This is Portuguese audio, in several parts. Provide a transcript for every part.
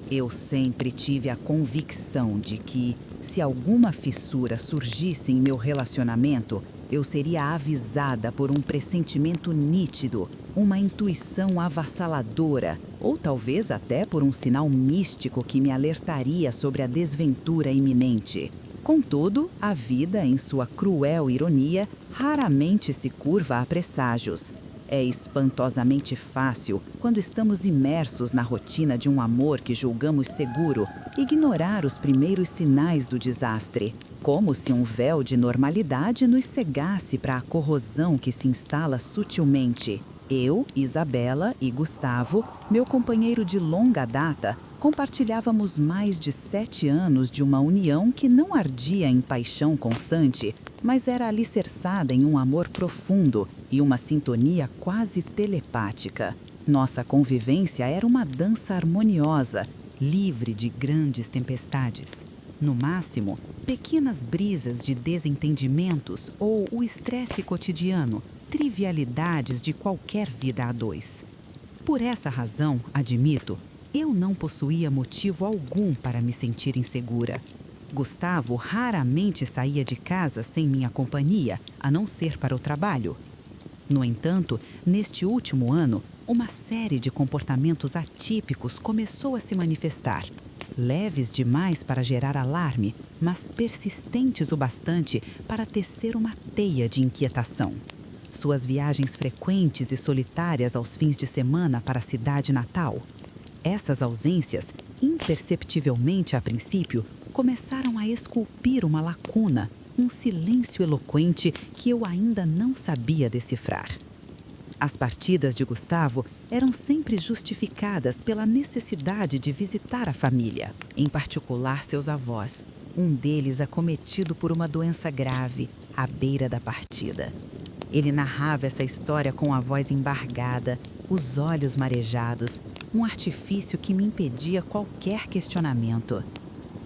Eu sempre tive a convicção de que, se alguma fissura surgisse em meu relacionamento, eu seria avisada por um pressentimento nítido, uma intuição avassaladora, ou talvez até por um sinal místico que me alertaria sobre a desventura iminente. Contudo, a vida, em sua cruel ironia, raramente se curva a presságios. É espantosamente fácil, quando estamos imersos na rotina de um amor que julgamos seguro, ignorar os primeiros sinais do desastre, como se um véu de normalidade nos cegasse para a corrosão que se instala sutilmente. Eu, Isabela e Gustavo, meu companheiro de longa data, compartilhávamos mais de 7 anos de uma união que não ardia em paixão constante, mas era alicerçada em um amor profundo e uma sintonia quase telepática. Nossa convivência era uma dança harmoniosa, livre de grandes tempestades. No máximo, pequenas brisas de desentendimentos ou o estresse cotidiano, trivialidades de qualquer vida a dois. Por essa razão, admito, eu não possuía motivo algum para me sentir insegura. Gustavo raramente saía de casa sem minha companhia, a não ser para o trabalho. No entanto, neste último ano, uma série de comportamentos atípicos começou a se manifestar. Leves demais para gerar alarme, mas persistentes o bastante para tecer uma teia de inquietação. Suas viagens frequentes e solitárias aos fins de semana para a cidade natal. Essas ausências, imperceptivelmente a princípio, começaram a esculpir uma lacuna, um silêncio eloquente que eu ainda não sabia decifrar. As partidas de Gustavo eram sempre justificadas pela necessidade de visitar a família, em particular seus avós, um deles acometido por uma doença grave, à beira da partida. Ele narrava essa história com a voz embargada, os olhos marejados, um artifício que me impedia qualquer questionamento.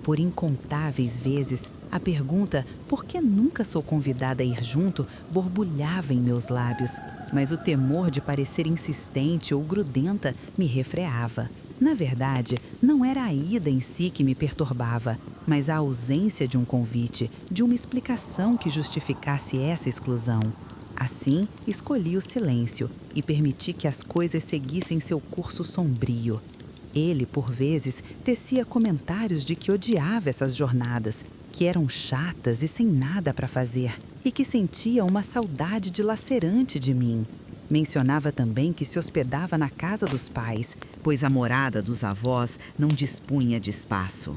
Por incontáveis vezes, a pergunta "por que nunca sou convidada a ir junto?" borbulhava em meus lábios, mas o temor de parecer insistente ou grudenta me refreava. Na verdade, não era a ida em si que me perturbava, mas a ausência de um convite, de uma explicação que justificasse essa exclusão. Assim, escolhi o silêncio e permiti que as coisas seguissem seu curso sombrio. Ele, por vezes, tecia comentários de que odiava essas jornadas, que eram chatas e sem nada para fazer, e que sentia uma saudade dilacerante de mim. Mencionava também que se hospedava na casa dos pais, pois a morada dos avós não dispunha de espaço.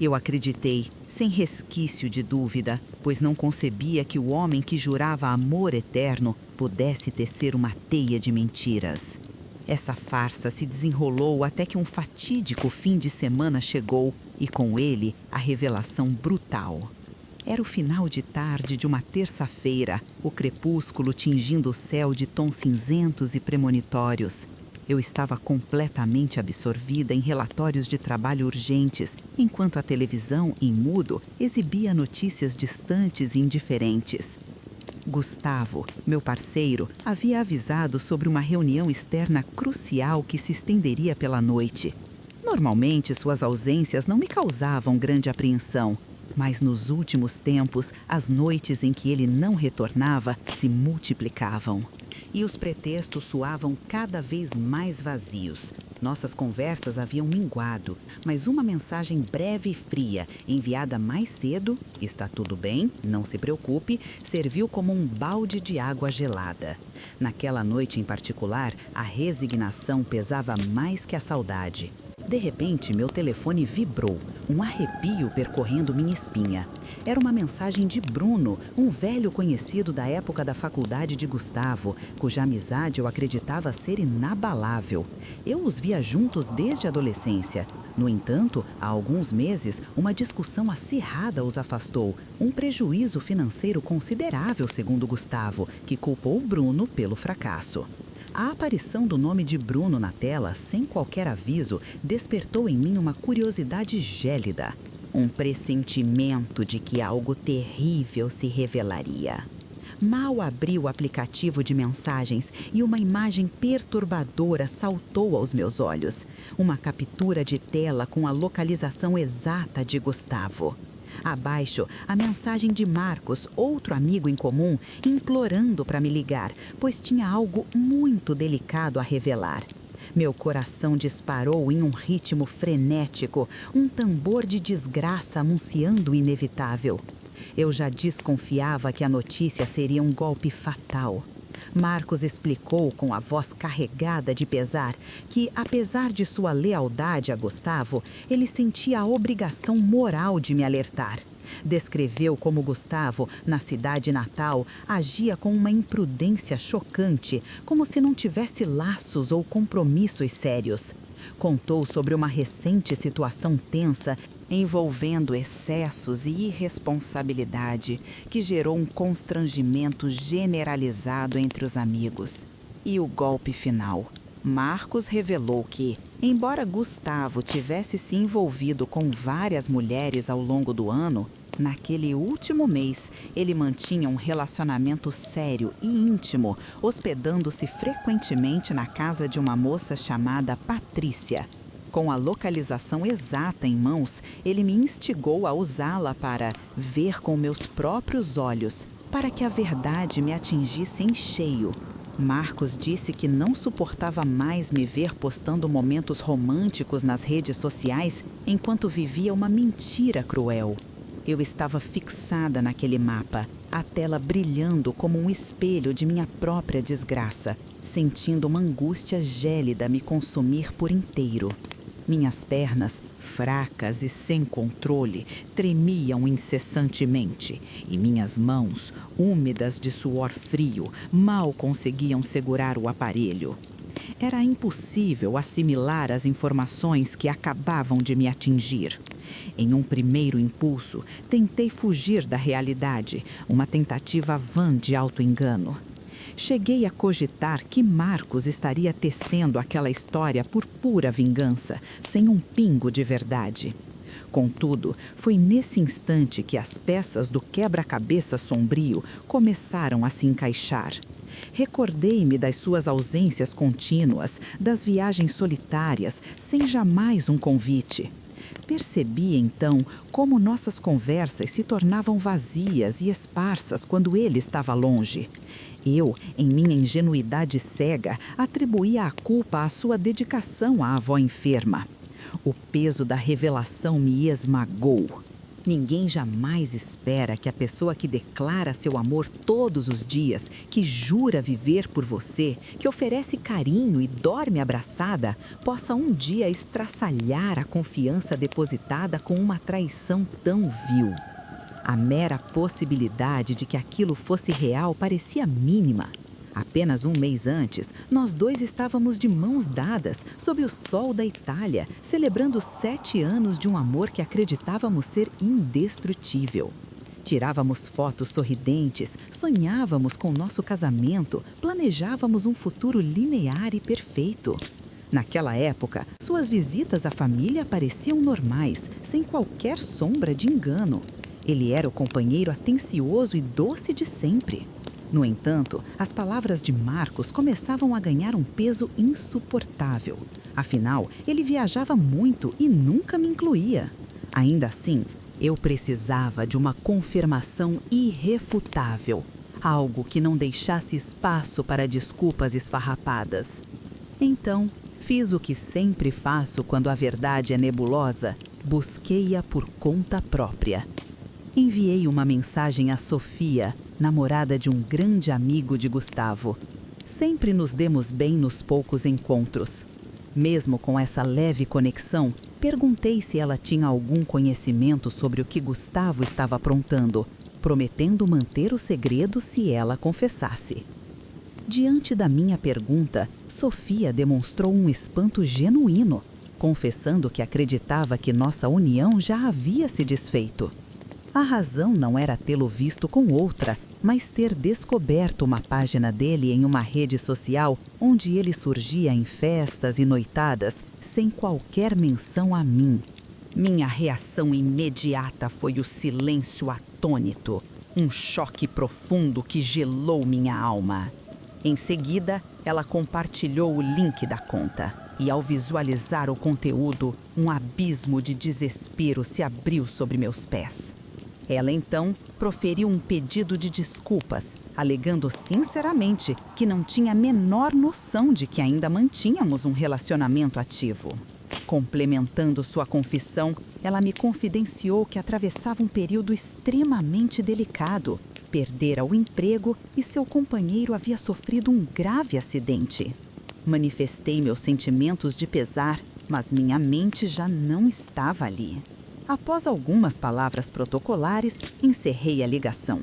Eu acreditei, sem resquício de dúvida, pois não concebia que o homem que jurava amor eterno pudesse tecer uma teia de mentiras. Essa farsa se desenrolou até que um fatídico fim de semana chegou e, com ele, a revelação brutal. Era o final de tarde de uma terça-feira, o crepúsculo tingindo o céu de tons cinzentos e premonitórios. Eu estava completamente absorvida em relatórios de trabalho urgentes, enquanto a televisão, em mudo, exibia notícias distantes e indiferentes. Gustavo, meu parceiro, havia avisado sobre uma reunião externa crucial que se estenderia pela noite. Normalmente, suas ausências não me causavam grande apreensão, mas nos últimos tempos, as noites em que ele não retornava se multiplicavam. E os pretextos soavam cada vez mais vazios. Nossas conversas haviam minguado, mas uma mensagem breve e fria, enviada mais cedo, "está tudo bem, não se preocupe", serviu como um balde de água gelada. Naquela noite em particular, a resignação pesava mais que a saudade. De repente, meu telefone vibrou, um arrepio percorrendo minha espinha. Era uma mensagem de Bruno, um velho conhecido da época da faculdade de Gustavo, cuja amizade eu acreditava ser inabalável. Eu os via juntos desde a adolescência. No entanto, há alguns meses, uma discussão acirrada os afastou, um prejuízo financeiro considerável, segundo Gustavo, que culpou Bruno pelo fracasso. A aparição do nome de Bruno na tela, sem qualquer aviso, despertou em mim uma curiosidade gélida. Um pressentimento de que algo terrível se revelaria. Mal abri o aplicativo de mensagens e uma imagem perturbadora saltou aos meus olhos. Uma captura de tela com a localização exata de Gustavo. Abaixo, a mensagem de Marcos, outro amigo em comum, implorando para me ligar, pois tinha algo muito delicado a revelar. Meu coração disparou em um ritmo frenético, um tambor de desgraça anunciando o inevitável. Eu já desconfiava que a notícia seria um golpe fatal. Marcos explicou com a voz carregada de pesar que, apesar de sua lealdade a Gustavo, ele sentia a obrigação moral de me alertar. Descreveu como Gustavo, na cidade natal, agia com uma imprudência chocante, como se não tivesse laços ou compromissos sérios. Contou sobre uma recente situação tensa envolvendo excessos e irresponsabilidade que gerou um constrangimento generalizado entre os amigos. E o golpe final. Marcos revelou que, embora Gustavo tivesse se envolvido com várias mulheres ao longo do ano, naquele último mês ele mantinha um relacionamento sério e íntimo, hospedando-se frequentemente na casa de uma moça chamada Patrícia. Com a localização exata em mãos, ele me instigou a usá-la para ver com meus próprios olhos, para que a verdade me atingisse em cheio. Marcos disse que não suportava mais me ver postando momentos românticos nas redes sociais enquanto vivia uma mentira cruel. Eu estava fixada naquele mapa, a tela brilhando como um espelho de minha própria desgraça, sentindo uma angústia gélida me consumir por inteiro. Minhas pernas, fracas e sem controle, tremiam incessantemente e minhas mãos, úmidas de suor frio, mal conseguiam segurar o aparelho. Era impossível assimilar as informações que acabavam de me atingir. Em um primeiro impulso, tentei fugir da realidade, uma tentativa vã de auto-engano. Cheguei a cogitar que Marcos estaria tecendo aquela história por pura vingança, sem um pingo de verdade. Contudo, foi nesse instante que as peças do quebra-cabeça sombrio começaram a se encaixar. Recordei-me das suas ausências contínuas, das viagens solitárias, sem jamais um convite. Percebi, então, como nossas conversas se tornavam vazias e esparsas quando ele estava longe. Eu, em minha ingenuidade cega, atribuía a culpa à sua dedicação à avó enferma. O peso da revelação me esmagou. Ninguém jamais espera que a pessoa que declara seu amor todos os dias, que jura viver por você, que oferece carinho e dorme abraçada, possa um dia estraçalhar a confiança depositada com uma traição tão vil. A mera possibilidade de que aquilo fosse real parecia mínima. Apenas um mês antes, nós dois estávamos de mãos dadas, sob o sol da Itália, celebrando 7 anos de um amor que acreditávamos ser indestrutível. Tirávamos fotos sorridentes, sonhávamos com nosso casamento, planejávamos um futuro linear e perfeito. Naquela época, suas visitas à família pareciam normais, sem qualquer sombra de engano. Ele era o companheiro atencioso e doce de sempre. No entanto, as palavras de Marcos começavam a ganhar um peso insuportável. Afinal, ele viajava muito e nunca me incluía. Ainda assim, eu precisava de uma confirmação irrefutável, algo que não deixasse espaço para desculpas esfarrapadas. Então, fiz o que sempre faço quando a verdade é nebulosa, busquei-a por conta própria. Enviei uma mensagem a Sofia, namorada de um grande amigo de Gustavo. Sempre nos demos bem nos poucos encontros. Mesmo com essa leve conexão, perguntei se ela tinha algum conhecimento sobre o que Gustavo estava aprontando, prometendo manter o segredo se ela confessasse. Diante da minha pergunta, Sofia demonstrou um espanto genuíno, confessando que acreditava que nossa união já havia se desfeito. A razão não era tê-lo visto com outra, mas ter descoberto uma página dele em uma rede social onde ele surgia em festas e noitadas sem qualquer menção a mim. Minha reação imediata foi o silêncio atônito. Um choque profundo que gelou minha alma. Em seguida, ela compartilhou o link da conta. E ao visualizar o conteúdo, um abismo de desespero se abriu sobre meus pés. Ela então proferiu um pedido de desculpas, alegando sinceramente que não tinha a menor noção de que ainda mantínhamos um relacionamento ativo. Complementando sua confissão, ela me confidenciou que atravessava um período extremamente delicado. Perdera o emprego e seu companheiro havia sofrido um grave acidente. Manifestei meus sentimentos de pesar, mas minha mente já não estava ali. Após algumas palavras protocolares, encerrei a ligação.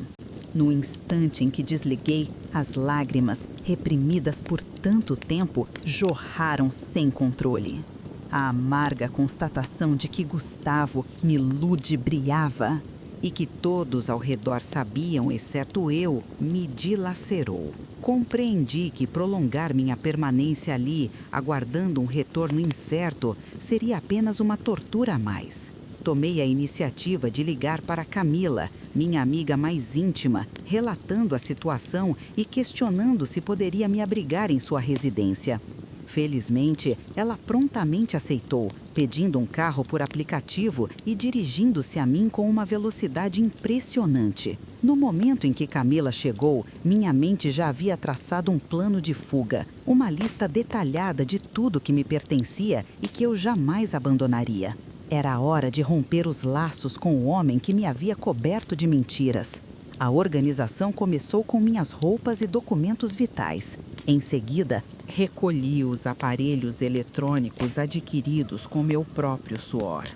No instante em que desliguei, as lágrimas, reprimidas por tanto tempo, jorraram sem controle. A amarga constatação de que Gustavo me ludibriava e que todos ao redor sabiam, exceto eu, me dilacerou. Compreendi que prolongar minha permanência ali, aguardando um retorno incerto, seria apenas uma tortura a mais. Tomei a iniciativa de ligar para Camila, minha amiga mais íntima, relatando a situação e questionando se poderia me abrigar em sua residência. Felizmente, ela prontamente aceitou, pedindo um carro por aplicativo e dirigindo-se a mim com uma velocidade impressionante. No momento em que Camila chegou, minha mente já havia traçado um plano de fuga, uma lista detalhada de tudo que me pertencia e que eu jamais abandonaria. Era a hora de romper os laços com o homem que me havia coberto de mentiras. A organização começou com minhas roupas e documentos vitais. Em seguida, recolhi os aparelhos eletrônicos adquiridos com meu próprio suor.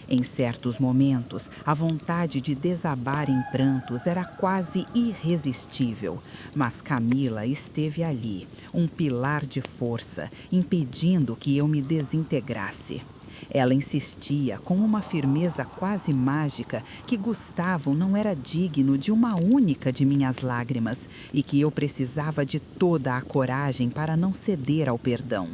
Em certos momentos, a vontade de desabar em prantos era quase irresistível, mas Camila esteve ali, um pilar de força, impedindo que eu me desintegrasse. Ela insistia com uma firmeza quase mágica que Gustavo não era digno de uma única de minhas lágrimas e que eu precisava de toda a coragem para não ceder ao perdão.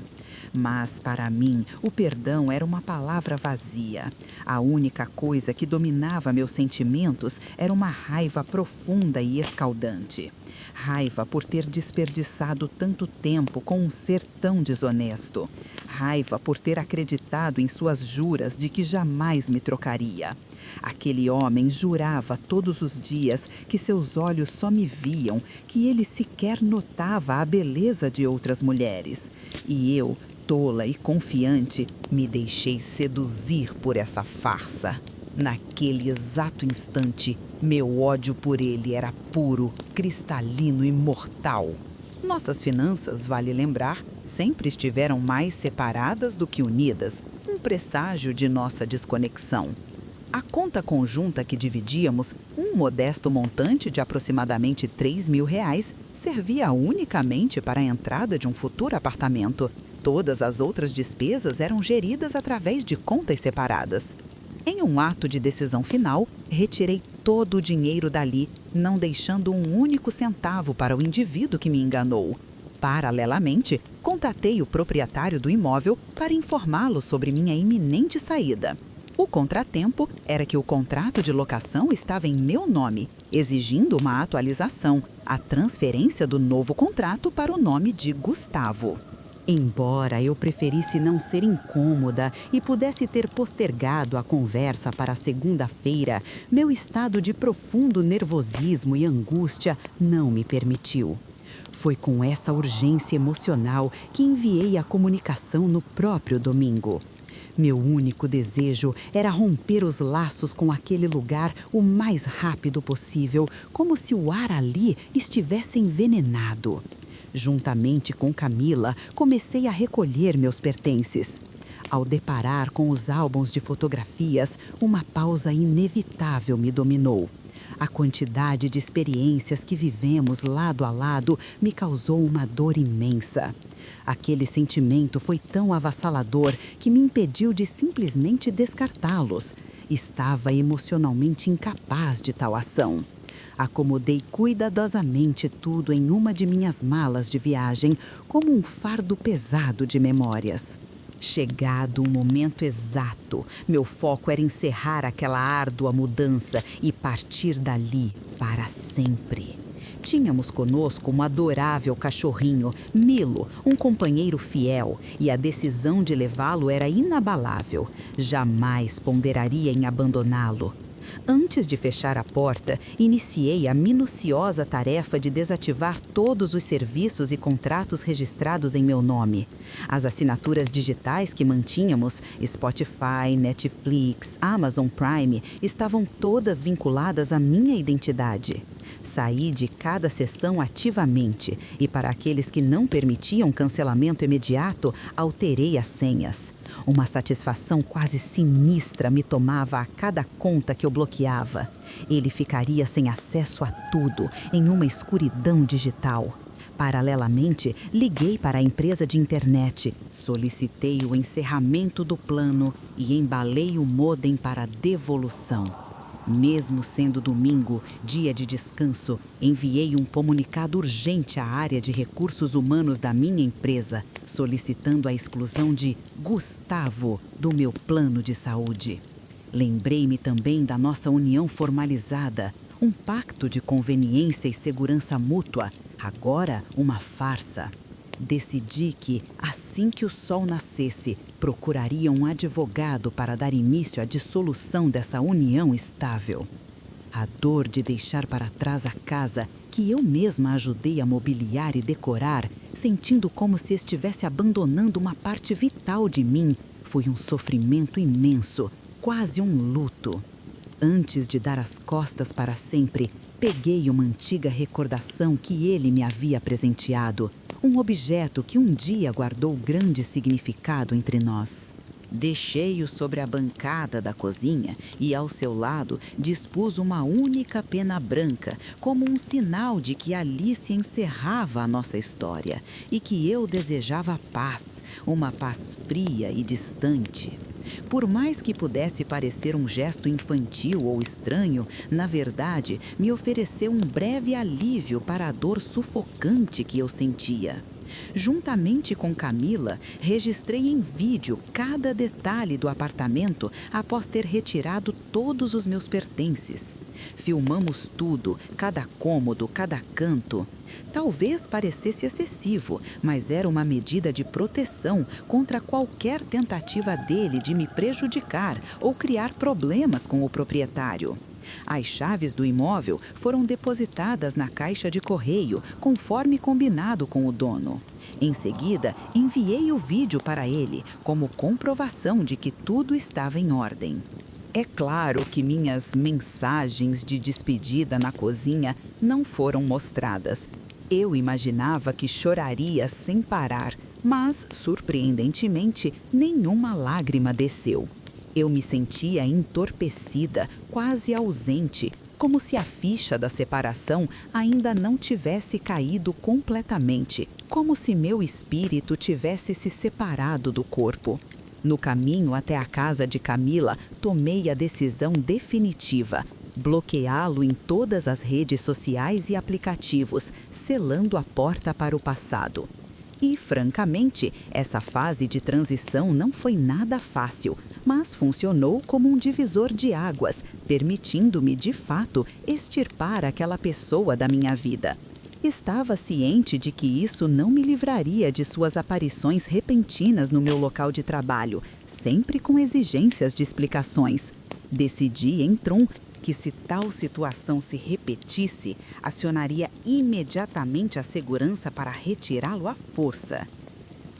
Mas, para mim, o perdão era uma palavra vazia. A única coisa que dominava meus sentimentos era uma raiva profunda e escaldante. Raiva por ter desperdiçado tanto tempo com um ser tão desonesto. Raiva por ter acreditado em suas juras de que jamais me trocaria. Aquele homem jurava todos os dias que seus olhos só me viam, que ele sequer notava a beleza de outras mulheres. E eu, tola e confiante, me deixei seduzir por essa farsa. Naquele exato instante, meu ódio por ele era puro, cristalino e mortal. Nossas finanças, vale lembrar, sempre estiveram mais separadas do que unidas, um presságio de nossa desconexão. A conta conjunta que dividíamos, um modesto montante de aproximadamente R$ 3.000, servia unicamente para a entrada de um futuro apartamento. Todas as outras despesas eram geridas através de contas separadas. Em um ato de decisão final, retirei todo o dinheiro dali, não deixando um único centavo para o indivíduo que me enganou. Paralelamente, contatei o proprietário do imóvel para informá-lo sobre minha iminente saída. O contratempo era que o contrato de locação estava em meu nome, exigindo uma atualização, a transferência do novo contrato para o nome de Gustavo. Embora eu preferisse não ser incômoda e pudesse ter postergado a conversa para segunda-feira, meu estado de profundo nervosismo e angústia não me permitiu. Foi com essa urgência emocional que enviei a comunicação no próprio domingo. Meu único desejo era romper os laços com aquele lugar o mais rápido possível, como se o ar ali estivesse envenenado. Juntamente com Camila, comecei a recolher meus pertences. Ao deparar com os álbuns de fotografias, uma pausa inevitável me dominou. A quantidade de experiências que vivemos lado a lado me causou uma dor imensa. Aquele sentimento foi tão avassalador que me impediu de simplesmente descartá-los. Estava emocionalmente incapaz de tal ação. Acomodei cuidadosamente tudo em uma de minhas malas de viagem, como um fardo pesado de memórias. Chegado o momento exato, meu foco era encerrar aquela árdua mudança e partir dali para sempre. Tínhamos conosco um adorável cachorrinho, Milo, um companheiro fiel, e a decisão de levá-lo era inabalável. Jamais ponderaria em abandoná-lo. Antes de fechar a porta, iniciei a minuciosa tarefa de desativar todos os serviços e contratos registrados em meu nome. As assinaturas digitais que mantínhamos, Spotify, Netflix, Amazon Prime, estavam todas vinculadas à minha identidade. Saí de cada sessão ativamente e, para aqueles que não permitiam cancelamento imediato, alterei as senhas. Uma satisfação quase sinistra me tomava a cada conta que eu bloqueava. Ele ficaria sem acesso a tudo, em uma escuridão digital. Paralelamente, liguei para a empresa de internet, solicitei o encerramento do plano e embalei o modem para devolução. Mesmo sendo domingo, dia de descanso, enviei um comunicado urgente à área de recursos humanos da minha empresa, solicitando a exclusão de Gustavo do meu plano de saúde. Lembrei-me também da nossa união formalizada, um pacto de conveniência e segurança mútua, agora uma farsa. Decidi que, assim que o sol nascesse, procuraria um advogado para dar início à dissolução dessa união estável. A dor de deixar para trás a casa que eu mesma ajudei a mobiliar e decorar, sentindo como se estivesse abandonando uma parte vital de mim, foi um sofrimento imenso, quase um luto. Antes de dar as costas para sempre, peguei uma antiga recordação que ele me havia presenteado, um objeto que um dia guardou grande significado entre nós. Deixei-o sobre a bancada da cozinha e, ao seu lado, dispus uma única pena branca, como um sinal de que ali se encerrava a nossa história e que eu desejava paz, uma paz fria e distante. Por mais que pudesse parecer um gesto infantil ou estranho, na verdade, me ofereceu um breve alívio para a dor sufocante que eu sentia. Juntamente com Camila, registrei em vídeo cada detalhe do apartamento após ter retirado todos os meus pertences. Filmamos tudo, cada cômodo, cada canto. Talvez parecesse excessivo, mas era uma medida de proteção contra qualquer tentativa dele de me prejudicar ou criar problemas com o proprietário. As chaves do imóvel foram depositadas na caixa de correio, conforme combinado com o dono. Em seguida, enviei o vídeo para ele, como comprovação de que tudo estava em ordem. É claro que minhas mensagens de despedida na cozinha não foram mostradas. Eu imaginava que choraria sem parar, mas, surpreendentemente, nenhuma lágrima desceu. Eu me sentia entorpecida, quase ausente, como se a ficha da separação ainda não tivesse caído completamente, como se meu espírito tivesse se separado do corpo. No caminho até a casa de Camila, tomei a decisão definitiva: bloqueá-lo em todas as redes sociais e aplicativos, selando a porta para o passado. E, francamente, essa fase de transição não foi nada fácil, mas funcionou como um divisor de águas, permitindo-me, de fato, extirpar aquela pessoa da minha vida. Estava ciente de que isso não me livraria de suas aparições repentinas no meu local de trabalho, sempre com exigências de explicações. Decidi, em Trum, que se tal situação se repetisse, acionaria imediatamente a segurança para retirá-lo à força.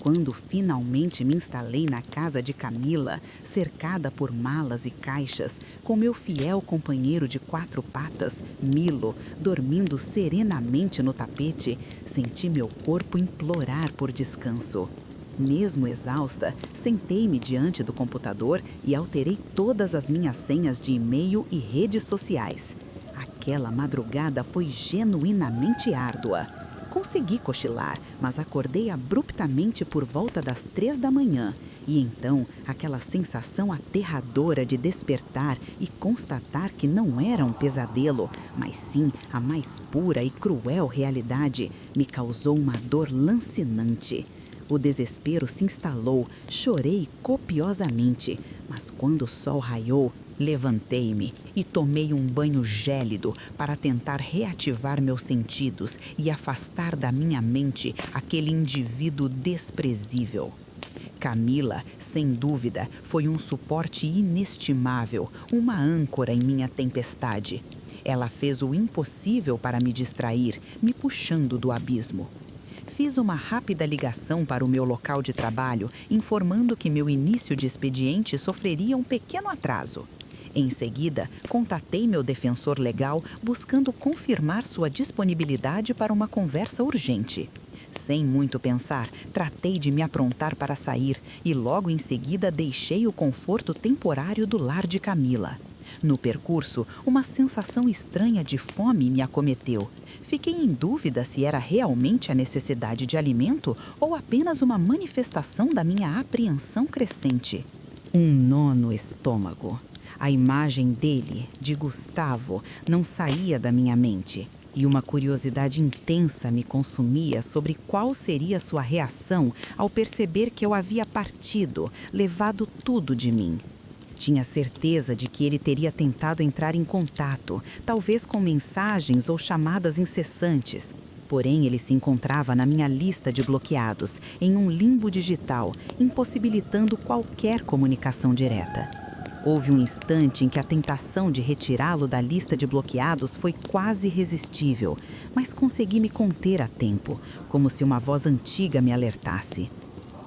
Quando finalmente me instalei na casa de Camila, cercada por malas e caixas, com meu fiel companheiro de 4 patas, Milo, dormindo serenamente no tapete, senti meu corpo implorar por descanso. Mesmo exausta, sentei-me diante do computador e alterei todas as minhas senhas de e-mail e redes sociais. Aquela madrugada foi genuinamente árdua. Consegui cochilar, mas acordei abruptamente por volta das 3 da manhã. E então, aquela sensação aterradora de despertar e constatar que não era um pesadelo, mas sim a mais pura e cruel realidade, me causou uma dor lancinante. O desespero se instalou, chorei copiosamente, mas quando o sol raiou, levantei-me e tomei um banho gélido para tentar reativar meus sentidos e afastar da minha mente aquele indivíduo desprezível. Camila, sem dúvida, foi um suporte inestimável, uma âncora em minha tempestade. Ela fez o impossível para me distrair, me puxando do abismo. Fiz uma rápida ligação para o meu local de trabalho, informando que meu início de expediente sofreria um pequeno atraso. Em seguida, contatei meu defensor legal, buscando confirmar sua disponibilidade para uma conversa urgente. Sem muito pensar, tratei de me aprontar para sair e logo em seguida deixei o conforto temporário do lar de Camila. No percurso, uma sensação estranha de fome me acometeu. Fiquei em dúvida se era realmente a necessidade de alimento ou apenas uma manifestação da minha apreensão crescente. Um nó no estômago. A imagem dele, de Gustavo, não saía da minha mente. E uma curiosidade intensa me consumia sobre qual seria sua reação ao perceber que eu havia partido, levado tudo de mim. Tinha certeza de que ele teria tentado entrar em contato, talvez com mensagens ou chamadas incessantes. Porém, ele se encontrava na minha lista de bloqueados, em um limbo digital, impossibilitando qualquer comunicação direta. Houve um instante em que a tentação de retirá-lo da lista de bloqueados foi quase irresistível, mas consegui me conter a tempo, como se uma voz antiga me alertasse.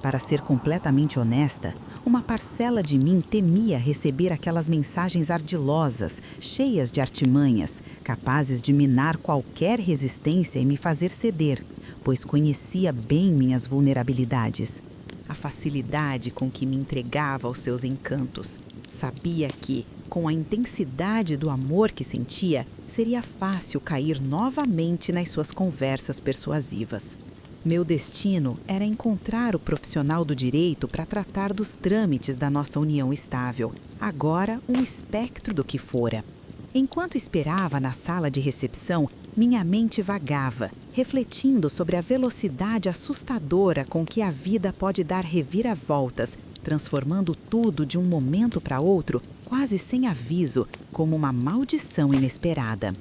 Para ser completamente honesta, uma parcela de mim temia receber aquelas mensagens ardilosas, cheias de artimanhas, capazes de minar qualquer resistência e me fazer ceder, pois conhecia bem minhas vulnerabilidades. A facilidade com que me entregava aos seus encantos. Sabia que, com a intensidade do amor que sentia, seria fácil cair novamente nas suas conversas persuasivas. Meu destino era encontrar o profissional do direito para tratar dos trâmites da nossa união estável, agora um espectro do que fora. Enquanto esperava na sala de recepção, minha mente vagava, refletindo sobre a velocidade assustadora com que a vida pode dar reviravoltas, transformando tudo de um momento para outro, quase sem aviso, como uma maldição inesperada.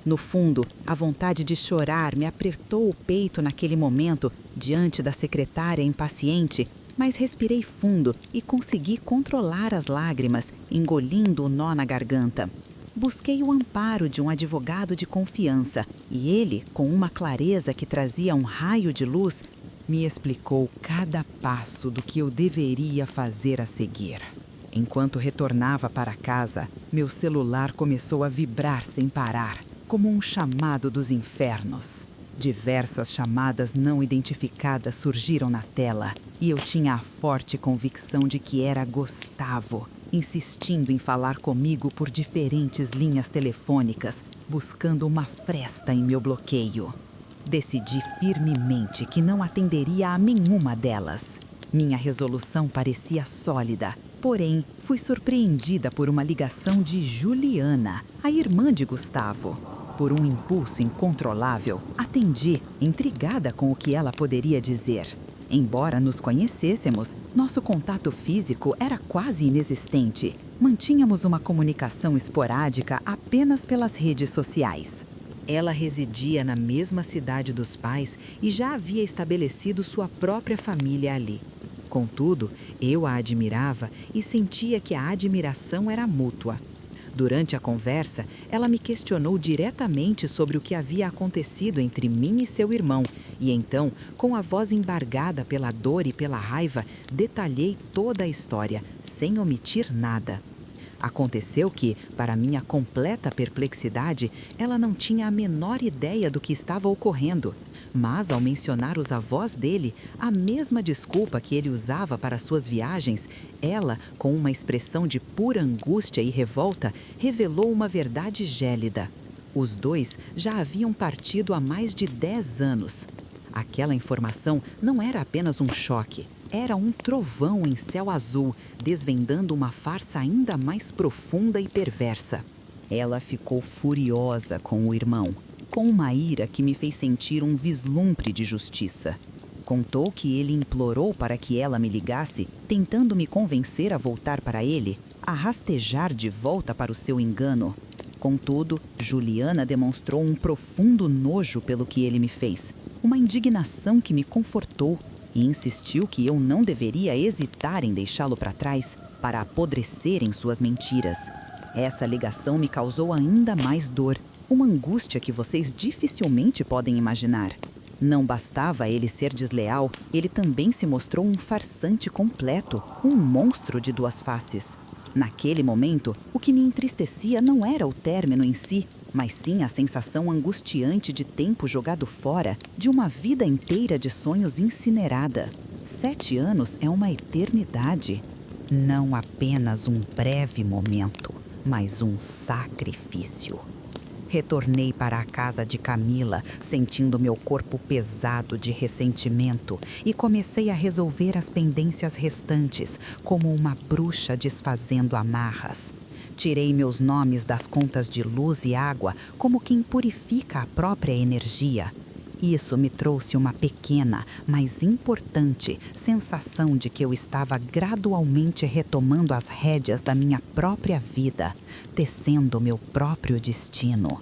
No fundo, a vontade de chorar me apertou o peito naquele momento, diante da secretária impaciente, mas respirei fundo e consegui controlar as lágrimas, engolindo o nó na garganta. Busquei o amparo de um advogado de confiança e ele, com uma clareza que trazia um raio de luz, me explicou cada passo do que eu deveria fazer a seguir. Enquanto retornava para casa, meu celular começou a vibrar sem parar, como um chamado dos infernos. Diversas chamadas não identificadas surgiram na tela e eu tinha a forte convicção de que era Gustavo, insistindo em falar comigo por diferentes linhas telefônicas, buscando uma fresta em meu bloqueio. Decidi firmemente que não atenderia a nenhuma delas. Minha resolução parecia sólida, porém fui surpreendida por uma ligação de Juliana, a irmã de Gustavo. Por um impulso incontrolável, atendi, intrigada com o que ela poderia dizer. Embora nos conhecêssemos, nosso contato físico era quase inexistente. Mantínhamos uma comunicação esporádica apenas pelas redes sociais. Ela residia na mesma cidade dos pais e já havia estabelecido sua própria família ali. Contudo, eu a admirava e sentia que a admiração era mútua. Durante a conversa, ela me questionou diretamente sobre o que havia acontecido entre mim e seu irmão, e então, com a voz embargada pela dor e pela raiva, detalhei toda a história, sem omitir nada. Aconteceu que, para minha completa perplexidade, ela não tinha a menor ideia do que estava ocorrendo. Mas, ao mencionar os avós dele, a mesma desculpa que ele usava para suas viagens, ela, com uma expressão de pura angústia e revolta, revelou uma verdade gélida. Os dois já haviam partido há mais de 10 anos. Aquela informação não era apenas um choque. Era um trovão em céu azul, desvendando uma farsa ainda mais profunda e perversa. Ela ficou furiosa com o irmão, com uma ira que me fez sentir um vislumbre de justiça. Contou que ele implorou para que ela me ligasse, tentando me convencer a voltar para ele, a rastejar de volta para o seu engano. Contudo, Juliana demonstrou um profundo nojo pelo que ele me fez, uma indignação que me confortou, e insistiu que eu não deveria hesitar em deixá-lo para trás para apodrecer em suas mentiras. Essa ligação me causou ainda mais dor, uma angústia que vocês dificilmente podem imaginar. Não bastava ele ser desleal, ele também se mostrou um farsante completo, um monstro de duas faces. Naquele momento, o que me entristecia não era o término em si, mas sim a sensação angustiante de tempo jogado fora, de uma vida inteira de sonhos incinerada. 7 anos é uma eternidade. Não apenas um breve momento, mas um sacrifício. Retornei para a casa de Camila, sentindo meu corpo pesado de ressentimento, e comecei a resolver as pendências restantes, como uma bruxa desfazendo amarras. Tirei meus nomes das contas de luz e água, como quem purifica a própria energia. Isso me trouxe uma pequena, mas importante, sensação de que eu estava gradualmente retomando as rédeas da minha própria vida, tecendo meu próprio destino.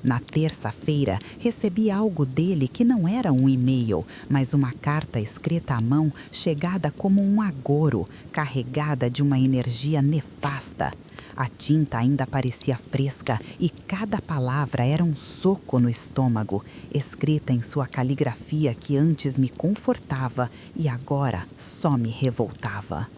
Na terça-feira, recebi algo dele que não era um e-mail, mas uma carta escrita à mão, chegada como um agouro, carregada de uma energia nefasta. A tinta ainda parecia fresca e cada palavra era um soco no estômago, escrita em sua caligrafia que antes me confortava e agora só me revoltava.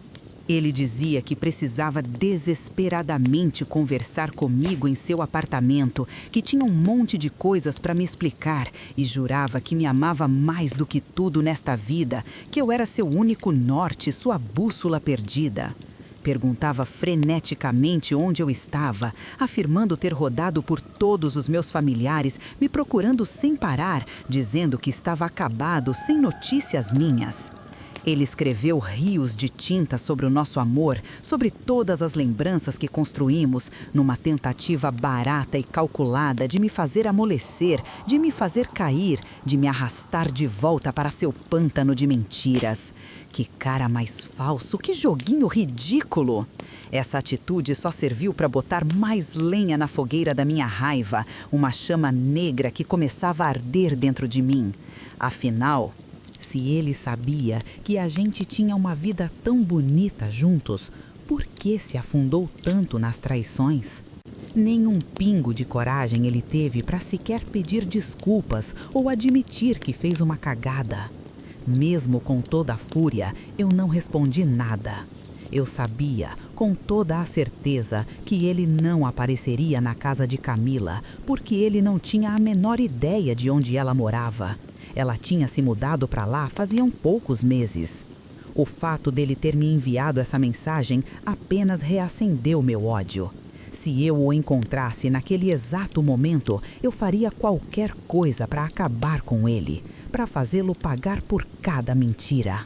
Ele dizia que precisava desesperadamente conversar comigo em seu apartamento, que tinha um monte de coisas para me explicar e jurava que me amava mais do que tudo nesta vida, que eu era seu único norte, sua bússola perdida. Perguntava freneticamente onde eu estava, afirmando ter rodado por todos os meus familiares, me procurando sem parar, dizendo que estava acabado, sem notícias minhas. Ele escreveu rios de tinta sobre o nosso amor, sobre todas as lembranças que construímos, numa tentativa barata e calculada de me fazer amolecer, de me fazer cair, de me arrastar de volta para seu pântano de mentiras. Que cara mais falso, que joguinho ridículo! Essa atitude só serviu para botar mais lenha na fogueira da minha raiva, uma chama negra que começava a arder dentro de mim. Afinal, se ele sabia que a gente tinha uma vida tão bonita juntos, por que se afundou tanto nas traições? Nenhum pingo de coragem ele teve para sequer pedir desculpas ou admitir que fez uma cagada. Mesmo com toda a fúria, eu não respondi nada. Eu sabia, com toda a certeza, que ele não apareceria na casa de Camila, porque ele não tinha a menor ideia de onde ela morava. Ela tinha se mudado para lá faziam poucos meses. O fato dele ter me enviado essa mensagem apenas reacendeu meu ódio. Se eu o encontrasse naquele exato momento, eu faria qualquer coisa para acabar com ele, para fazê-lo pagar por cada mentira.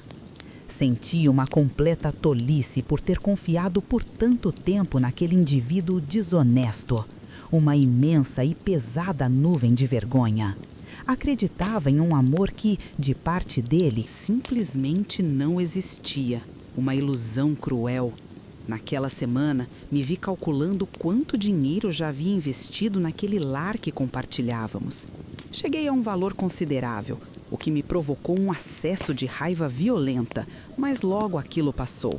Senti uma completa tolice por ter confiado por tanto tempo naquele indivíduo desonesto. Uma imensa e pesada nuvem de vergonha. Acreditava em um amor que, de parte dele, simplesmente não existia. Uma ilusão cruel. Naquela semana, me vi calculando quanto dinheiro já havia investido naquele lar que compartilhávamos. Cheguei a um valor considerável, o que me provocou um acesso de raiva violenta, mas logo aquilo passou.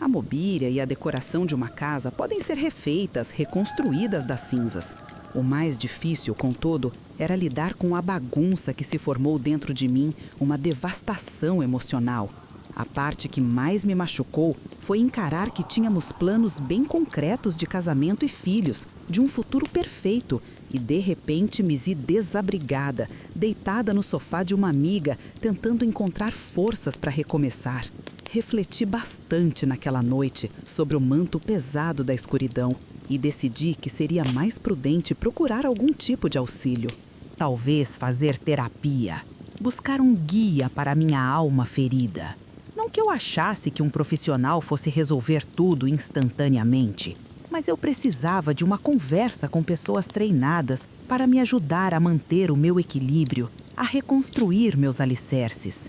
A mobília e a decoração de uma casa podem ser refeitas, reconstruídas das cinzas. O mais difícil, contudo, era lidar com a bagunça que se formou dentro de mim, uma devastação emocional. A parte que mais me machucou foi encarar que tínhamos planos bem concretos de casamento e filhos, de um futuro perfeito, e de repente me vi desabrigada, deitada no sofá de uma amiga, tentando encontrar forças para recomeçar. Refleti bastante naquela noite sobre o manto pesado da escuridão e decidi que seria mais prudente procurar algum tipo de auxílio. Talvez fazer terapia, buscar um guia para minha alma ferida. Não que eu achasse que um profissional fosse resolver tudo instantaneamente, mas eu precisava de uma conversa com pessoas treinadas para me ajudar a manter o meu equilíbrio, a reconstruir meus alicerces.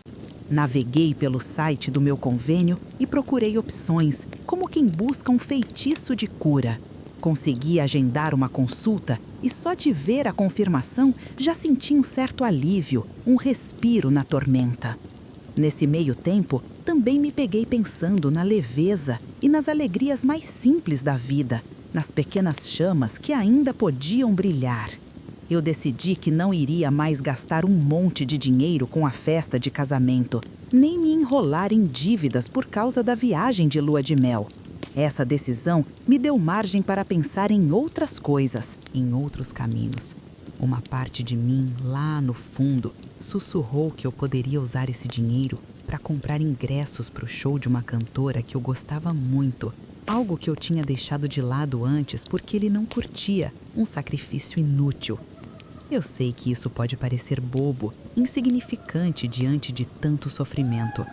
Naveguei pelo site do meu convênio e procurei opções, como quem busca um feitiço de cura. Consegui agendar uma consulta e só de ver a confirmação já senti um certo alívio, um respiro na tormenta. Nesse meio tempo, também me peguei pensando na leveza e nas alegrias mais simples da vida, nas pequenas chamas que ainda podiam brilhar. Eu decidi que não iria mais gastar um monte de dinheiro com a festa de casamento, nem me enrolar em dívidas por causa da viagem de lua de mel. Essa decisão me deu margem para pensar em outras coisas, em outros caminhos. Uma parte de mim, lá no fundo, sussurrou que eu poderia usar esse dinheiro para comprar ingressos para o show de uma cantora que eu gostava muito, algo que eu tinha deixado de lado antes porque ele não curtia, um sacrifício inútil. Eu sei que isso pode parecer bobo, insignificante diante de tanto sofrimento.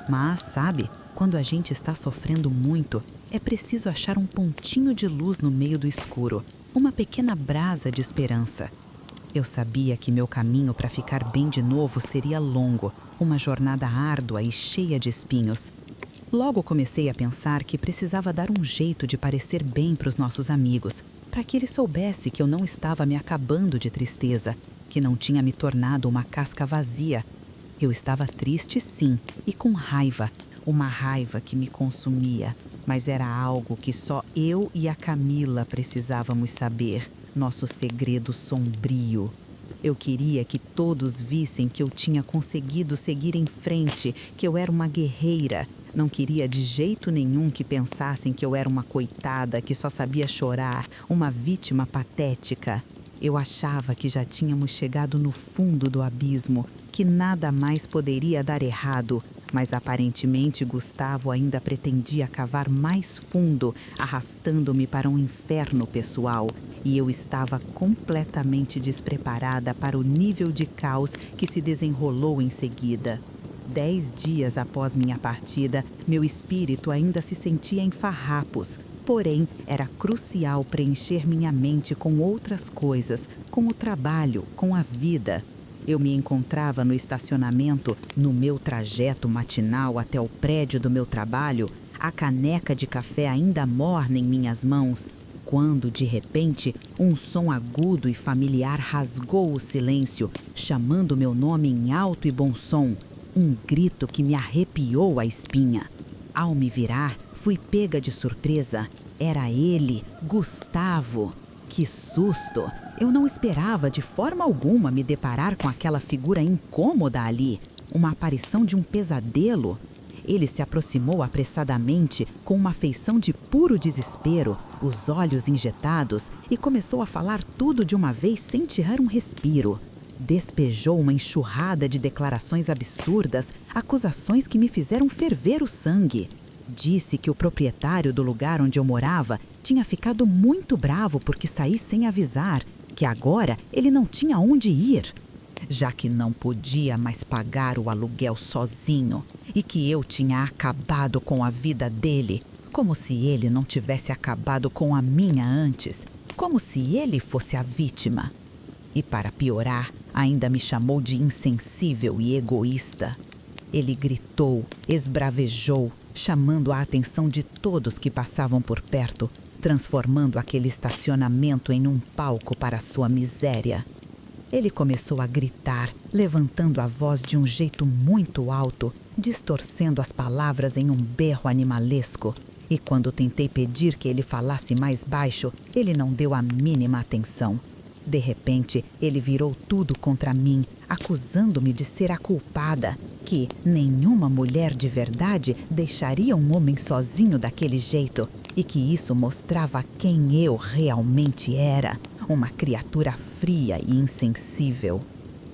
Mas, sabe, quando a gente está sofrendo muito, é preciso achar um pontinho de luz no meio do escuro, uma pequena brasa de esperança. Eu sabia que meu caminho para ficar bem de novo seria longo, uma jornada árdua e cheia de espinhos. Logo comecei a pensar que precisava dar um jeito de parecer bem para os nossos amigos, para que ele soubesse que eu não estava me acabando de tristeza, que não tinha me tornado uma casca vazia. Eu estava triste, sim, e com raiva, uma raiva que me consumia, mas era algo que só eu e a Camila precisávamos saber, nosso segredo sombrio. Eu queria que todos vissem que eu tinha conseguido seguir em frente, que eu era uma guerreira. Não queria de jeito nenhum que pensassem que eu era uma coitada que só sabia chorar, uma vítima patética. Eu achava que já tínhamos chegado no fundo do abismo, que nada mais poderia dar errado, mas aparentemente Gustavo ainda pretendia cavar mais fundo, arrastando-me para um inferno pessoal, e eu estava completamente despreparada para o nível de caos que se desenrolou em seguida. 10 dias após minha partida, meu espírito ainda se sentia em farrapos. Porém, era crucial preencher minha mente com outras coisas, com o trabalho, com a vida. Eu me encontrava no estacionamento, no meu trajeto matinal até o prédio do meu trabalho, a caneca de café ainda morna em minhas mãos, quando, de repente, um som agudo e familiar rasgou o silêncio, chamando meu nome em alto e bom som. Um grito que me arrepiou a espinha. Ao me virar, fui pega de surpresa. Era ele, Gustavo. Que susto! Eu não esperava de forma alguma me deparar com aquela figura incômoda ali, uma aparição de um pesadelo. Ele se aproximou apressadamente, com uma feição de puro desespero, os olhos injetados, e começou a falar tudo de uma vez sem tirar um respiro. Despejou uma enxurrada de declarações absurdas, acusações que me fizeram ferver o sangue. Disse que o proprietário do lugar onde eu morava tinha ficado muito bravo porque saí sem avisar, que agora ele não tinha onde ir, já que não podia mais pagar o aluguel sozinho, e que eu tinha acabado com a vida dele, como se ele não tivesse acabado com a minha antes, como se ele fosse a vítima. E para piorar, ainda me chamou de insensível e egoísta. Ele gritou, esbravejou, chamando a atenção de todos que passavam por perto, transformando aquele estacionamento em um palco para sua miséria. Ele começou a gritar, levantando a voz de um jeito muito alto, distorcendo as palavras em um berro animalesco. E quando tentei pedir que ele falasse mais baixo, ele não deu a mínima atenção. De repente, ele virou tudo contra mim, acusando-me de ser a culpada, que nenhuma mulher de verdade deixaria um homem sozinho daquele jeito, e que isso mostrava quem eu realmente era, uma criatura fria e insensível.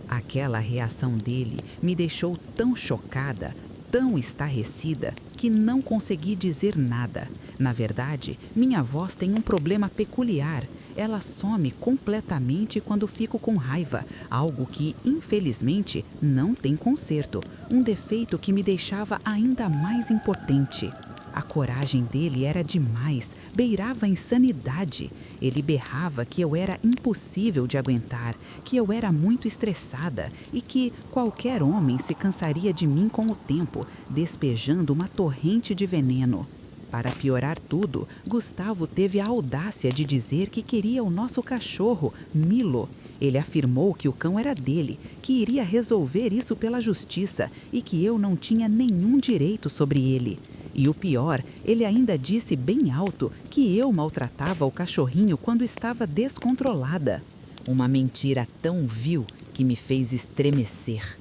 Aquela reação dele me deixou tão chocada, tão estarrecida, que não consegui dizer nada. Na verdade, minha voz tem um problema peculiar. Ela some completamente quando fico com raiva, algo que, infelizmente, não tem conserto, um defeito que me deixava ainda mais impotente. A coragem dele era demais, beirava a insanidade. Ele berrava que eu era impossível de aguentar, que eu era muito estressada e que qualquer homem se cansaria de mim com o tempo, despejando uma torrente de veneno. Para piorar tudo, Gustavo teve a audácia de dizer que queria o nosso cachorro, Milo. Ele afirmou que o cão era dele, que iria resolver isso pela justiça e que eu não tinha nenhum direito sobre ele. E o pior, ele ainda disse bem alto que eu maltratava o cachorrinho quando estava descontrolada. Uma mentira tão vil que me fez estremecer.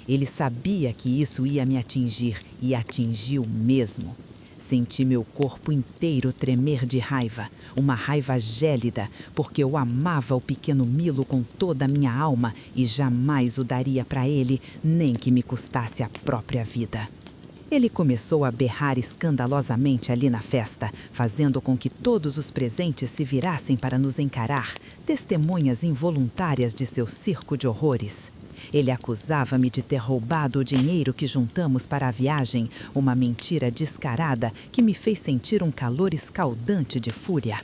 Ele sabia que isso ia me atingir e atingiu mesmo. Senti meu corpo inteiro tremer de raiva, uma raiva gélida, porque eu amava o pequeno Milo com toda a minha alma e jamais o daria para ele, nem que me custasse a própria vida. Ele começou a berrar escandalosamente ali na festa, fazendo com que todos os presentes se virassem para nos encarar, testemunhas involuntárias de seu circo de horrores. Ele acusava-me de ter roubado o dinheiro que juntamos para a viagem, uma mentira descarada que me fez sentir um calor escaldante de fúria.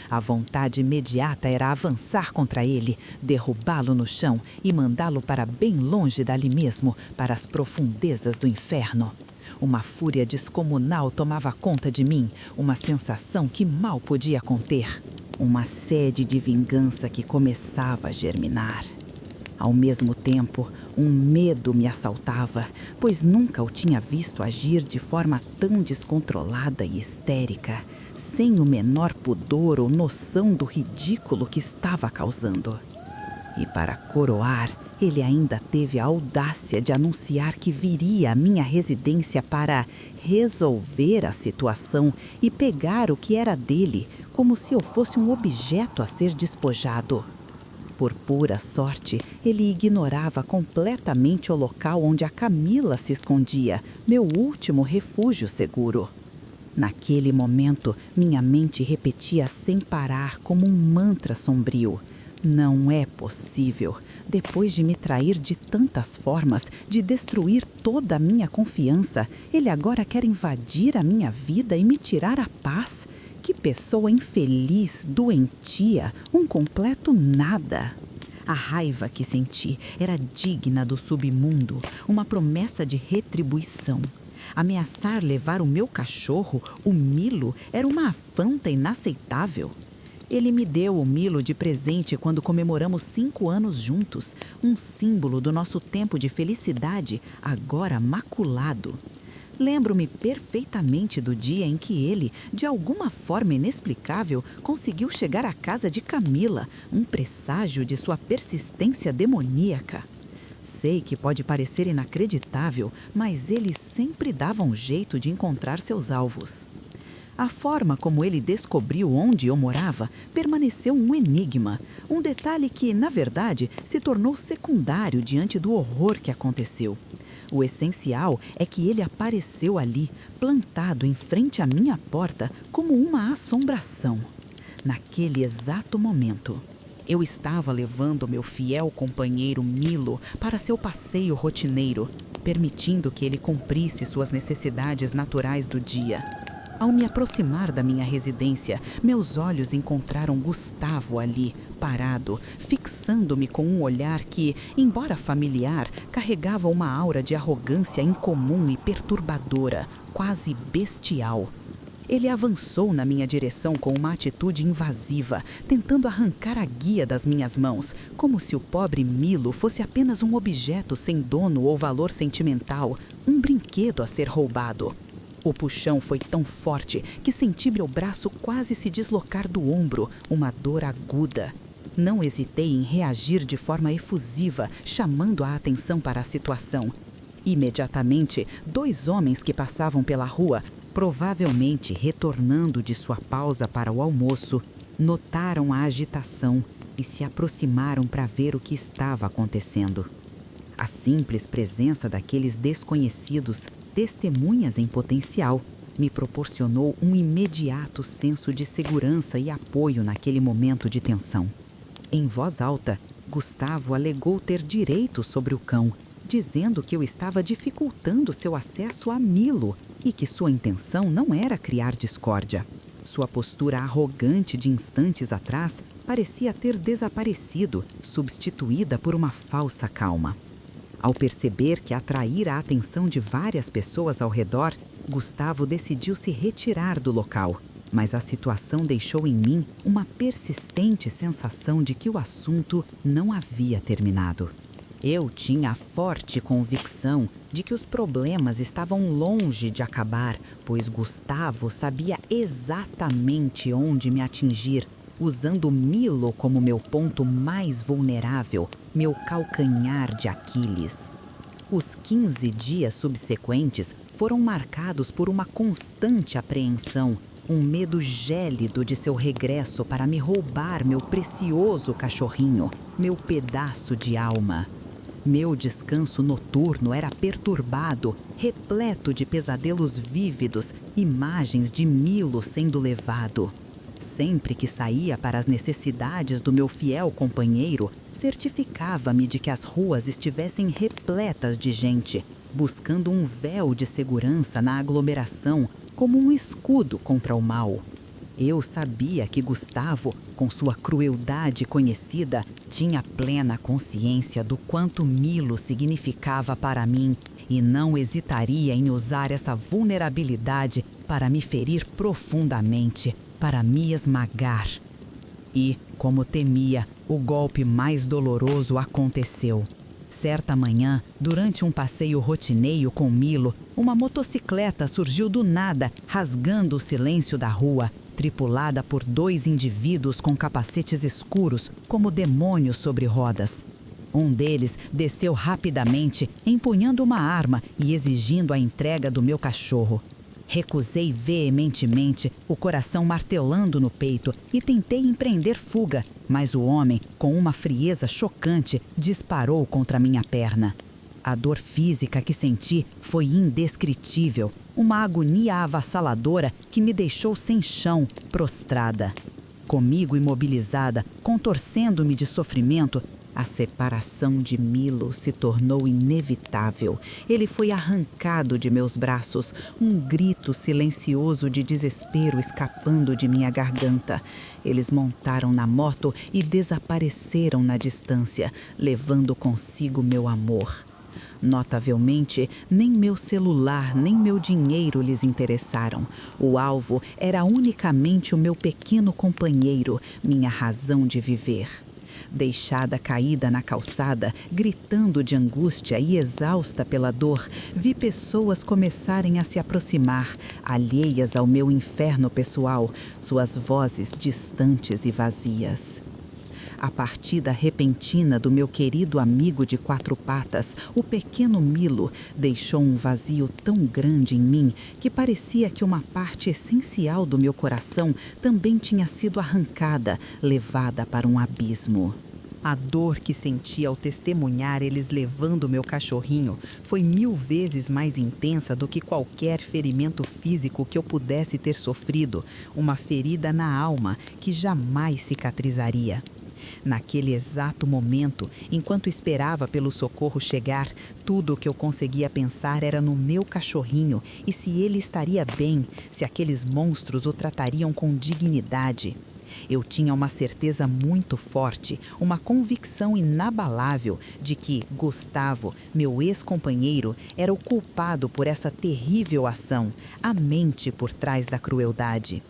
A vontade imediata era avançar contra ele, derrubá-lo no chão e mandá-lo para bem longe dali mesmo, para as profundezas do inferno. Uma fúria descomunal tomava conta de mim, uma sensação que mal podia conter. Uma sede de vingança que começava a germinar. Ao mesmo tempo, um medo me assaltava, pois nunca o tinha visto agir de forma tão descontrolada e histérica, sem o menor pudor ou noção do ridículo que estava causando. E para coroar, ele ainda teve a audácia de anunciar que viria à minha residência para resolver a situação e pegar o que era dele, como se eu fosse um objeto a ser despojado. Por pura sorte, ele ignorava completamente o local onde a Camila se escondia, meu último refúgio seguro. Naquele momento, minha mente repetia sem parar como um mantra sombrio. Não é possível, depois de me trair de tantas formas, de destruir toda a minha confiança, ele agora quer invadir a minha vida e me tirar a paz. Que pessoa infeliz, doentia, um completo nada. A raiva que senti era digna do submundo, uma promessa de retribuição. Ameaçar levar o meu cachorro, o Milo, era uma afronta inaceitável. Ele me deu o Milo de presente quando comemoramos 5 anos juntos, um símbolo do nosso tempo de felicidade, agora maculado. Lembro-me perfeitamente do dia em que ele, de alguma forma inexplicável, conseguiu chegar à casa de Camila, um presságio de sua persistência demoníaca. Sei que pode parecer inacreditável, mas ele sempre dava um jeito de encontrar seus alvos. A forma como ele descobriu onde eu morava permaneceu um enigma, um detalhe que, na verdade, se tornou secundário diante do horror que aconteceu. O essencial é que ele apareceu ali, plantado em frente à minha porta, como uma assombração. Naquele exato momento, eu estava levando meu fiel companheiro Milo para seu passeio rotineiro, permitindo que ele cumprisse suas necessidades naturais do dia. Ao me aproximar da minha residência, meus olhos encontraram Gustavo ali, parado, fixando-me com um olhar que, embora familiar, carregava uma aura de arrogância incomum e perturbadora, quase bestial. Ele avançou na minha direção com uma atitude invasiva, tentando arrancar a guia das minhas mãos, como se o pobre Milo fosse apenas um objeto sem dono ou valor sentimental, um brinquedo a ser roubado. O puxão foi tão forte que senti meu braço quase se deslocar do ombro, uma dor aguda. Não hesitei em reagir de forma efusiva, chamando a atenção para a situação. Imediatamente, 2 homens que passavam pela rua, provavelmente retornando de sua pausa para o almoço, notaram a agitação e se aproximaram para ver o que estava acontecendo. A simples presença daqueles desconhecidos, testemunhas em potencial, me proporcionou um imediato senso de segurança e apoio naquele momento de tensão. Em voz alta, Gustavo alegou ter direito sobre o cão, dizendo que eu estava dificultando seu acesso a Milo e que sua intenção não era criar discórdia. Sua postura arrogante de instantes atrás parecia ter desaparecido, substituída por uma falsa calma. Ao perceber que atraíra a atenção de várias pessoas ao redor, Gustavo decidiu se retirar do local, mas a situação deixou em mim uma persistente sensação de que o assunto não havia terminado. Eu tinha a forte convicção de que os problemas estavam longe de acabar, pois Gustavo sabia exatamente onde me atingir, usando Milo como meu ponto mais vulnerável, meu calcanhar de Aquiles. Os 15 dias subsequentes foram marcados por uma constante apreensão, um medo gélido de seu regresso para me roubar meu precioso cachorrinho, meu pedaço de alma. Meu descanso noturno era perturbado, repleto de pesadelos vívidos, imagens de Milo sendo levado. Sempre que saía para as necessidades do meu fiel companheiro, certificava-me de que as ruas estivessem repletas de gente, buscando um véu de segurança na aglomeração como um escudo contra o mal. Eu sabia que Gustavo, com sua crueldade conhecida, tinha plena consciência do quanto Milo significava para mim e não hesitaria em usar essa vulnerabilidade para me ferir profundamente, para me esmagar. E, como temia, o golpe mais doloroso aconteceu. Certa manhã, durante um passeio rotineiro com Milo, uma motocicleta surgiu do nada, rasgando o silêncio da rua, tripulada por 2 indivíduos com capacetes escuros, como demônios sobre rodas. Um deles desceu rapidamente, empunhando uma arma e exigindo a entrega do meu cachorro. Recusei veementemente, o coração martelando no peito, e tentei empreender fuga, mas o homem, com uma frieza chocante, disparou contra minha perna. A dor física que senti foi indescritível, uma agonia avassaladora que me deixou sem chão, prostrada. Comigo imobilizada, contorcendo-me de sofrimento, a separação de Milo se tornou inevitável. Ele foi arrancado de meus braços, um grito silencioso de desespero escapando de minha garganta. Eles montaram na moto e desapareceram na distância, levando consigo meu amor. Notavelmente, nem meu celular, nem meu dinheiro lhes interessaram. O alvo era unicamente o meu pequeno companheiro, minha razão de viver. Deixada caída na calçada, gritando de angústia e exausta pela dor, vi pessoas começarem a se aproximar, alheias ao meu inferno pessoal, suas vozes distantes e vazias. A partida repentina do meu querido amigo de 4 patas, o pequeno Milo, deixou um vazio tão grande em mim que parecia que uma parte essencial do meu coração também tinha sido arrancada, levada para um abismo. A dor que senti ao testemunhar eles levando meu cachorrinho foi 1000 vezes mais intensa do que qualquer ferimento físico que eu pudesse ter sofrido, uma ferida na alma que jamais cicatrizaria. Naquele exato momento, enquanto esperava pelo socorro chegar, tudo o que eu conseguia pensar era no meu cachorrinho e se ele estaria bem, se aqueles monstros o tratariam com dignidade. Eu tinha uma certeza muito forte, uma convicção inabalável de que Gustavo, meu ex-companheiro, era o culpado por essa terrível ação, a mente por trás da crueldade.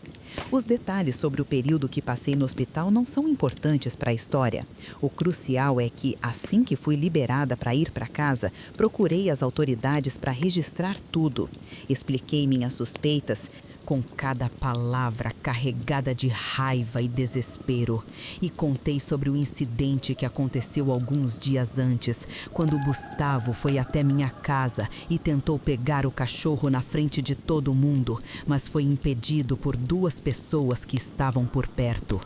Os detalhes sobre o período que passei no hospital não são importantes para a história. O crucial é que, assim que fui liberada para ir para casa, procurei as autoridades para registrar tudo. Expliquei minhas suspeitas, com cada palavra carregada de raiva e desespero, e contei sobre o incidente que aconteceu alguns dias antes, quando Gustavo foi até minha casa e tentou pegar o cachorro na frente de todo mundo, mas foi impedido por 2 pessoas que estavam por perto.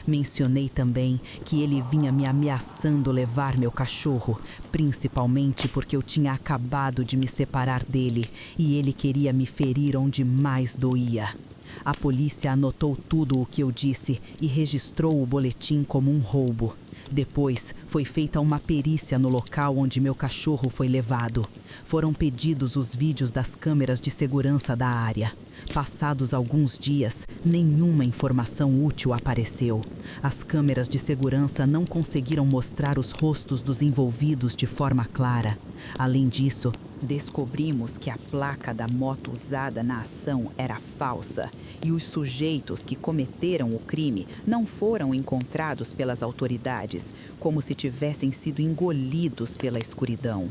Mencionei também que ele vinha me ameaçando levar meu cachorro, principalmente porque eu tinha acabado de me separar dele e ele queria me ferir onde mais doía. A polícia anotou tudo o que eu disse e registrou o boletim como um roubo. Depois, foi feita uma perícia no local onde meu cachorro foi levado. Foram pedidos os vídeos das câmeras de segurança da área. Passados alguns dias, nenhuma informação útil apareceu. As câmeras de segurança não conseguiram mostrar os rostos dos envolvidos de forma clara. Além disso, descobrimos que a placa da moto usada na ação era falsa e os sujeitos que cometeram o crime não foram encontrados pelas autoridades, como se tivessem sido engolidos pela escuridão.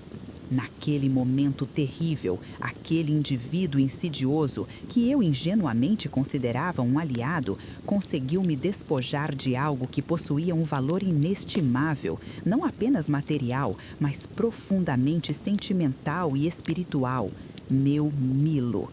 Naquele momento terrível, aquele indivíduo insidioso, que eu ingenuamente considerava um aliado, conseguiu me despojar de algo que possuía um valor inestimável, não apenas material, mas profundamente sentimental e espiritual: meu Milo.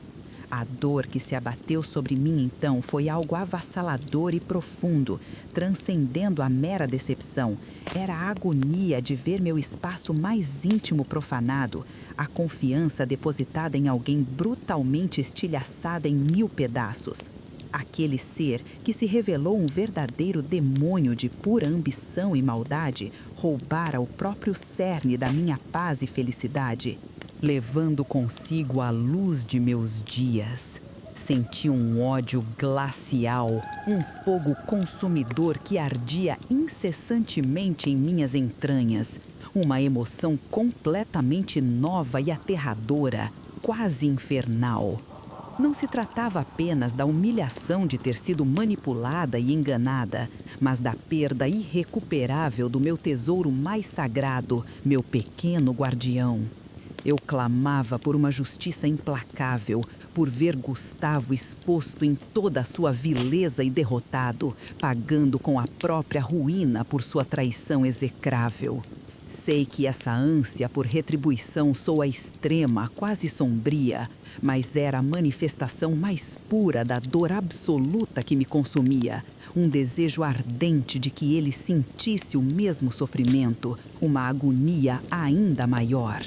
A dor que se abateu sobre mim então foi algo avassalador e profundo, transcendendo a mera decepção. Era a agonia de ver meu espaço mais íntimo profanado, a confiança depositada em alguém brutalmente estilhaçada em 1000 pedaços. Aquele ser que se revelou um verdadeiro demônio de pura ambição e maldade roubara o próprio cerne da minha paz e felicidade, levando consigo a luz de meus dias. Senti um ódio glacial, um fogo consumidor que ardia incessantemente em minhas entranhas. Uma emoção completamente nova e aterradora, quase infernal. Não se tratava apenas da humilhação de ter sido manipulada e enganada, mas da perda irrecuperável do meu tesouro mais sagrado, meu pequeno guardião. Eu clamava por uma justiça implacável, por ver Gustavo exposto em toda a sua vileza e derrotado, pagando com a própria ruína por sua traição execrável. Sei que essa ânsia por retribuição soa extrema, quase sombria, mas era a manifestação mais pura da dor absoluta que me consumia. Um desejo ardente de que ele sentisse o mesmo sofrimento, uma agonia ainda maior.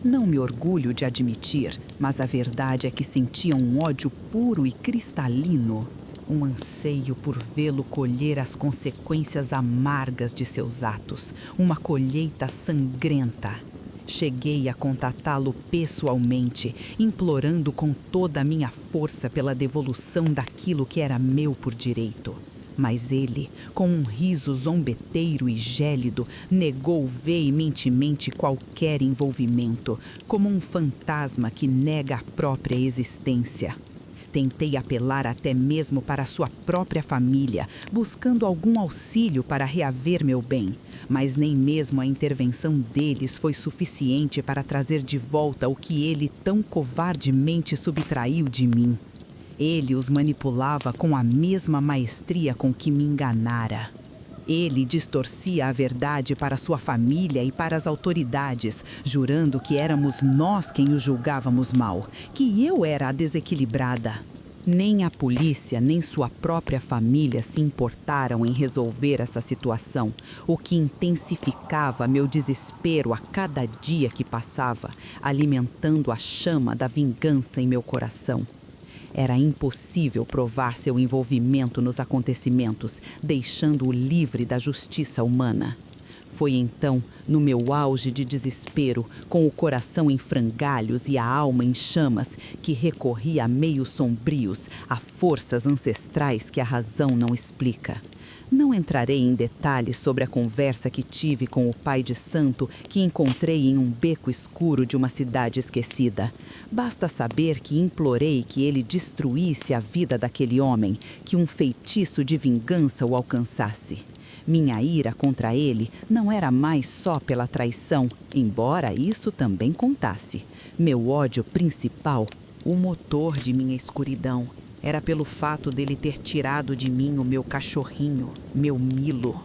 Não me orgulho de admitir, mas a verdade é que sentia um ódio puro e cristalino. Um anseio por vê-lo colher as consequências amargas de seus atos. Uma colheita sangrenta. Cheguei a contatá-lo pessoalmente, implorando com toda a minha força pela devolução daquilo que era meu por direito. Mas ele, com um riso zombeteiro e gélido, negou veementemente qualquer envolvimento, como um fantasma que nega a própria existência. Tentei apelar até mesmo para sua própria família, buscando algum auxílio para reaver meu bem, mas nem mesmo a intervenção deles foi suficiente para trazer de volta o que ele tão covardemente subtraiu de mim. Ele os manipulava com a mesma maestria com que me enganara. Ele distorcia a verdade para sua família e para as autoridades, jurando que éramos nós quem o julgávamos mal, que eu era a desequilibrada. Nem a polícia, nem sua própria família se importaram em resolver essa situação, o que intensificava meu desespero a cada dia que passava, alimentando a chama da vingança em meu coração. Era impossível provar seu envolvimento nos acontecimentos, deixando-o livre da justiça humana. Foi então, no meu auge de desespero, com o coração em frangalhos e a alma em chamas, que recorri a meios sombrios, a forças ancestrais que a razão não explica. Não entrarei em detalhes sobre a conversa que tive com o pai de santo que encontrei em um beco escuro de uma cidade esquecida. Basta saber que implorei que ele destruísse a vida daquele homem, que um feitiço de vingança o alcançasse. Minha ira contra ele não era mais só pela traição, embora isso também contasse. Meu ódio principal, o motor de minha escuridão, era pelo fato dele ter tirado de mim o meu cachorrinho, meu Milo.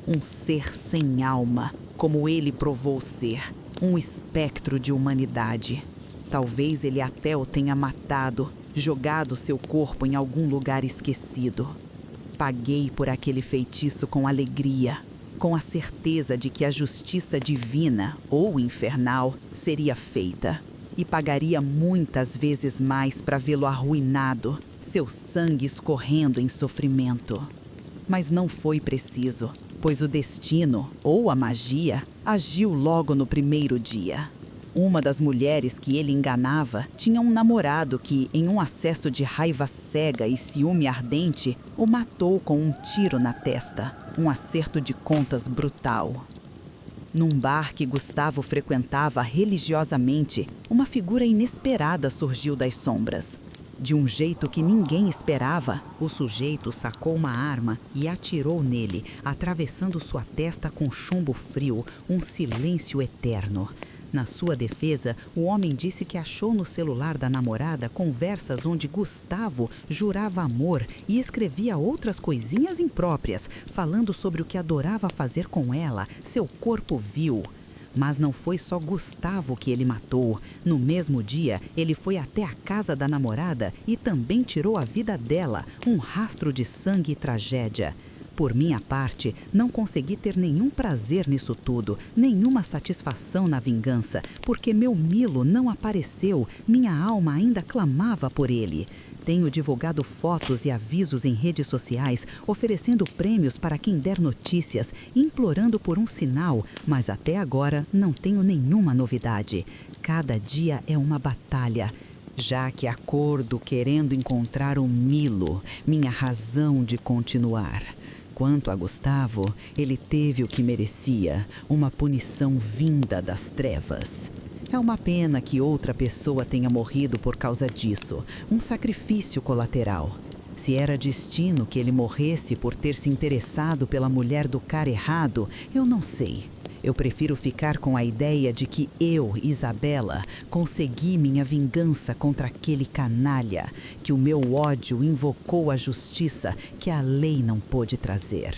Um ser sem alma, como ele provou ser, um espectro de humanidade. Talvez ele até o tenha matado, jogado seu corpo em algum lugar esquecido. Paguei por aquele feitiço com alegria, com a certeza de que a justiça divina, ou infernal, seria feita. E pagaria muitas vezes mais para vê-lo arruinado, seu sangue escorrendo em sofrimento. Mas não foi preciso. pois o destino, ou a magia, agiu logo no primeiro dia. Uma das mulheres que ele enganava tinha um namorado que, em um acesso de raiva cega e ciúme ardente, o matou com um tiro na testa, um acerto de contas brutal. Num bar que Gustavo frequentava religiosamente, uma figura inesperada surgiu das sombras. De um jeito que ninguém esperava, o sujeito sacou uma arma e atirou nele, atravessando sua testa com chumbo frio, um silêncio eterno. Na sua defesa, o homem disse que achou no celular da namorada conversas onde Gustavo jurava amor e escrevia outras coisinhas impróprias, falando sobre o que adorava fazer com ela, seu corpo vil. Mas não foi só Gustavo que ele matou. No mesmo dia, ele foi até a casa da namorada e também tirou a vida dela, um rastro de sangue e tragédia. Por minha parte, não consegui ter nenhum prazer nisso tudo, nenhuma satisfação na vingança, porque meu Milo não apareceu, minha alma ainda clamava por ele. Tenho divulgado fotos e avisos em redes sociais, oferecendo prêmios para quem der notícias, implorando por um sinal, mas até agora não tenho nenhuma novidade. Cada dia é uma batalha. Já que acordo querendo encontrar o Milo, minha razão de continuar. Quanto a Gustavo, ele teve o que merecia, uma punição vinda das trevas. É uma pena que outra pessoa tenha morrido por causa disso, um sacrifício colateral. Se era destino que ele morresse por ter se interessado pela mulher do cara errado, eu não sei. Eu prefiro ficar com a ideia de que eu, Isabela, consegui minha vingança contra aquele canalha, que o meu ódio invocou a justiça que a lei não pôde trazer.